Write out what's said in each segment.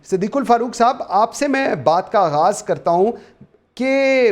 सिद्दीकुल फारूक साहब, आपसे मैं बात का आगाज़ करता हूँ कि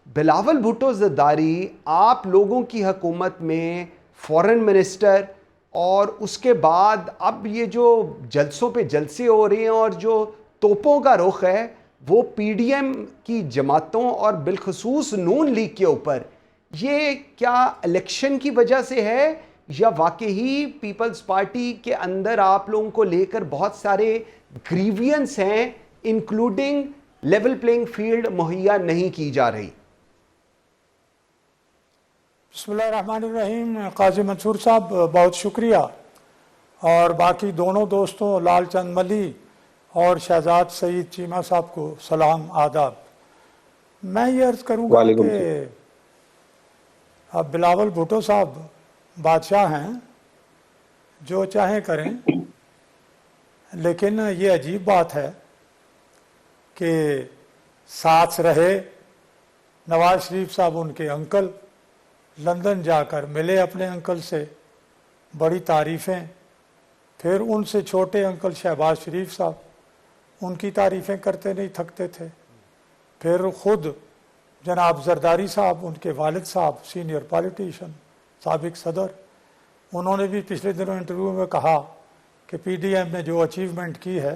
बिलावल भुट्टो ज़रदारी आप लोगों की हुकूमत में फॉरेन मिनिस्टर, और उसके बाद अब ये जो जलसों पे जलसे हो रहे हैं और जो तोपों का रुख है वो पीडीएम की जमातों और बिलखसूस नून लीग के ऊपर, ये क्या इलेक्शन की वजह से है या वाकई पीपल्स पार्टी के अंदर आप लोगों को लेकर बहुत सारे ग्रीवियंस हैं, इंक्लूडिंग लेवल प्लेइंग फील्ड मुहैया नहीं की जा रही? बिस्मिल्लाहिर्रहमानिर्रहीम। काजी मंसूर साहब, बहुत शुक्रिया, और बाकी दोनों दोस्तों लालचंद मली और शहजाद सईद चीमा साहब को सलाम आदाब। मैं ये अर्ज़ करूँगा कि अब बिलावल भुट्टो साहब बादशाह हैं, जो चाहें करें, लेकिन ये अजीब बात है कि साथ रहे नवाज शरीफ साहब, उनके अंकल लंदन जाकर मिले अपने अंकल से, बड़ी तारीफ़ें, फिर उनसे छोटे अंकल शहबाज शरीफ साहब उनकी तारीफ़ें करते नहीं थकते थे, फिर ख़ुद जनाब जरदारी साहब, उनके वालिद साहब सीनियर पॉलिटिशियन साबिक सदर, उन्होंने भी पिछले दिनों इंटरव्यू में कहा कि पीडीएम ने जो अचीवमेंट की है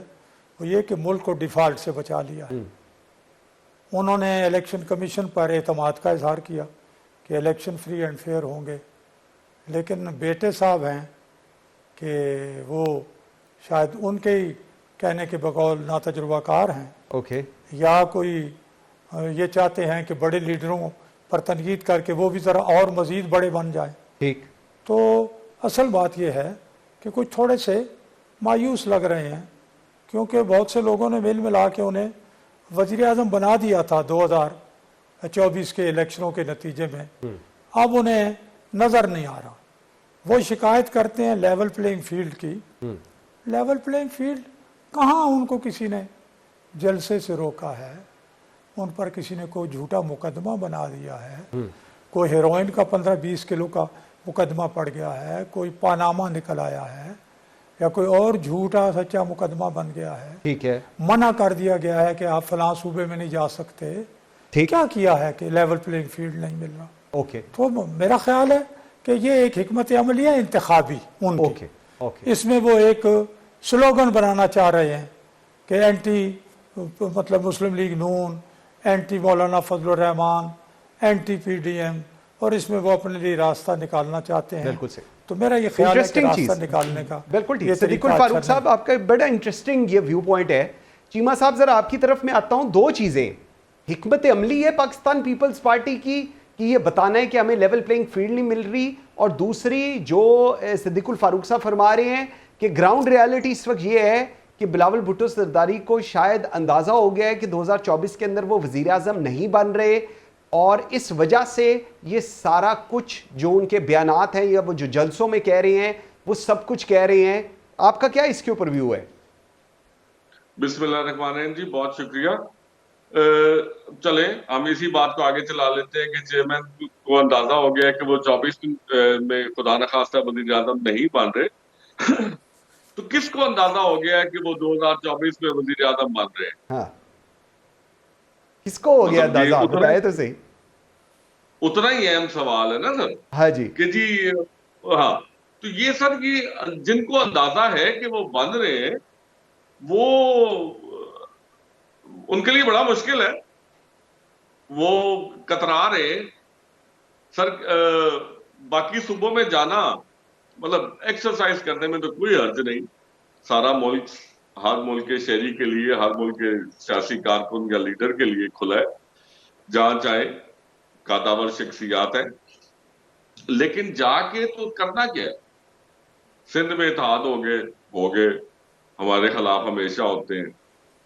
वो ये कि मुल्क को डिफ़ॉल्ट से बचा लिया है। उन्होंने इलेक्शन कमीशन पर एतमाद का इजहार किया कि इलेक्शन फ्री एंड फेयर होंगे, लेकिन बेटे साहब हैं कि वो शायद उनके ही कहने के बकौल नातजुर्बाकार हैं, या कोई ये चाहते हैं कि बड़े लीडरों पर तनकीद करके वो भी ज़रा और मज़ीद बड़े बन जाएं। ठीक, तो असल बात यह है कि कुछ थोड़े से मायूस लग रहे हैं, क्योंकि बहुत से लोगों ने मिल मिला के उन्हें वज़ीर आज़म बना दिया था 2024 के इलेक्शनों के नतीजे में, अब उन्हें नज़र नहीं आ रहा। वो शिकायत करते हैं लेवल प्लेइंग फील्ड की। लेवल प्लेइंग फील्ड कहाँ उनको किसी ने जलसे से रोका है, उन पर किसी ने कोई झूठा मुकदमा बना दिया है, कोई हेरोइन का 15-20 किलो का मुकदमा पड़ गया है, कोई पानामा निकल आया है, या कोई और झूठा सच्चा मुकदमा बन गया है, ठीक है, मना कर दिया गया है कि आप फलां सूबे में नहीं जा सकते, ठीक, क्या किया है कि लेवल प्लेइंग फील्ड नहीं मिल रहा। ओके, तो मेरा ख्याल है कि ये एक हिकमत अमली है इंतखाबी उनकी। इसमें वो एक स्लोगन बनाना चाह रहे हैं कि एंटी मतलब मुस्लिम लीग नून, एंटी मौलाना फजलुर रहमान, एंटी पीडीएम, और इसमें वो अपने लिए रास्ता निकालना चाहते हैं। बिल्कुल सही। तो मेरा ये ख्याल है कि रास्ता निकालने का बिल्कुल ठीक। सिद्दीकुल फारूक साहब, आपका बड़ा इंटरेस्टिंग ये व्यू पॉइंट है। चीमा साहब, जरा आपकी तरफ में आता हूं। दो चीजें, हिकमत अमली है पाकिस्तान पीपल्स पार्टी की कि ये बताना है कि हमें लेवल प्लेइंग फील्ड नहीं मिल रही, और दूसरी जो सिद्दीकुल फारूक साहब फरमा रहे हैं कि ग्राउंड रियलिटी इस वक्त ये है कि बिलावल भुट्टो ज़रदारी को शायद अंदाज़ा हो गया है कि 2024 के अंदर वो वज़ीर आज़म नहीं बन रहे, और इस वजह से ये सारा कुछ जो उनके बयानात हैं या वो जो जलसों में कह रहे हैं वो सब कुछ कह रहे हैं। आपका क्या इसके ऊपर व्यू है? बिस्मिल्लाहिर्रहमानिर्रहीम जी, बहुत शुक्रिया। चले हम इसी बात को आगे चला लेते हैं कि चेयरमैन को अंदाजा हो गया कि वो 24 में खुदा न खास्ता वज़ीर आज़म नहीं बन रहे तो किसको अंदाजा हो गया है कि वो 2024 में वज़ीर आज़म बन रहे हैं? हाँ। किसको हो गया अंदाजा? बताए तो सही। उतना ही अहम सवाल है ना सर। हाँ जी, कि जी हाँ, तो ये सर ये जिनको अंदाजा है कि वो बन रहे हैं, वो उनके लिए बड़ा मुश्किल है, वो कतरा रहे सर। बाकी सूबों में जाना मतलब एक्सरसाइज करने में तो कोई हर्ज नहीं। सारा मुल्क हर मुल्क के शहरी के लिए, हर मुल्क के सियासी कारकुन या लीडर के लिए खुला है, जहां चाहे कादावर शख्सियात है। लेकिन जाके तो करना क्या है? सिंध में इत्तेहाद हो गए, हमारे खिलाफ हमेशा होते हैं,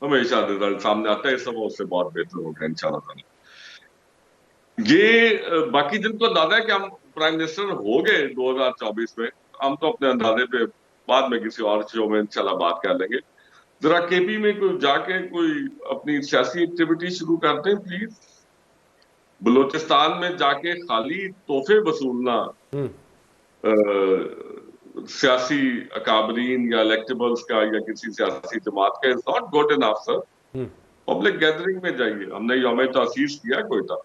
हमेशा रिजल्ट सामने आता है, इस समय उससे बहुत बेहतर होगा इंशाल्लाह। ये बाकी जिनको अंदाजा है कि हम प्राइम मिनिस्टर हो गए 2024 में, हम तो अपने अंदाजे पे बाद में किसी और शो में इंशाल्लाह बात कर लेंगे। जरा केपी में कोई जाके कोई अपनी सियासी एक्टिविटी शुरू करते हैं प्लीज। बलूचिस्तान में जाके खाली तोहफे वसूलना सियासी अकाबरीन या इलेक्टेबल्स का या किसी सियासी जमात का is not good enough sir. Public gathering में जाइए। हमने यौम तासीस किया कोयटा,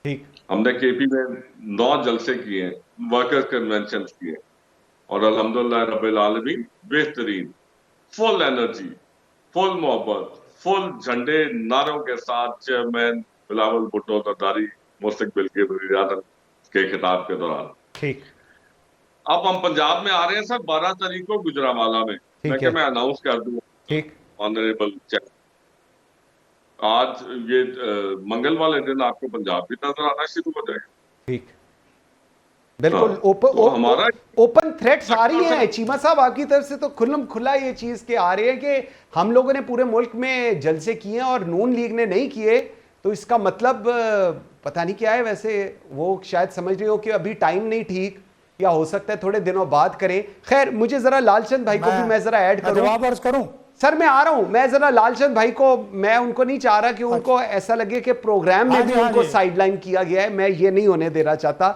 ठीक, हमने केपी में 9 जलसे किए हैं, वर्कर्स कन्वेंशन किए, और अल्हम्दुलिल्लाह रब्बिल आलमीन बेहतरीन, फुल एनर्जी, फुल मोहब्बत, फुल झंडे नारों के साथ चेयरमैन बिलावल भुट्टो जरदारी मुस्तकबिल के वज़ीर-ए-आज़म के खिताब के दौरान। ठीक, अब हम पंजाब में आ रहे हैं सर 12 तारीख को गुजरांवाला में। ठीक है, मैं अनाउंस कर दूं ठीक, ऑनरेबल चेक, आज ये मंगल वाले दिन आपको पंजाब भी नजर आना शुरू हो जाएगा। ठीक, बिल्कुल। तो हमारा ओपन थ्रेट्स आ रही हैं चीमा साहब आपकी तरफ से, तो खुल्लम खुला ये चीज के आ रहे हैं कि हम लोगों ने पूरे मुल्क में जलसे किए और नून लीग ने नहीं किए, तो इसका मतलब पता नहीं क्या है। वैसे वो शायद समझ रही हो कि अभी टाइम नहीं ठीक, या हो सकता है थोड़े दिनों बाद करें। खैर, मुझे जरा लालचंद भाई को भी मैं जरा ऐड करूं। सर मैं आ रहा हूं, मैं जरा लालचंद भाई को, मैं उनको नहीं चाह रहा कि उनको ऐसा लगे कि प्रोग्राम में भी उनको साइडलाइन किया गया है, मैं ये नहीं होने देना चाहता।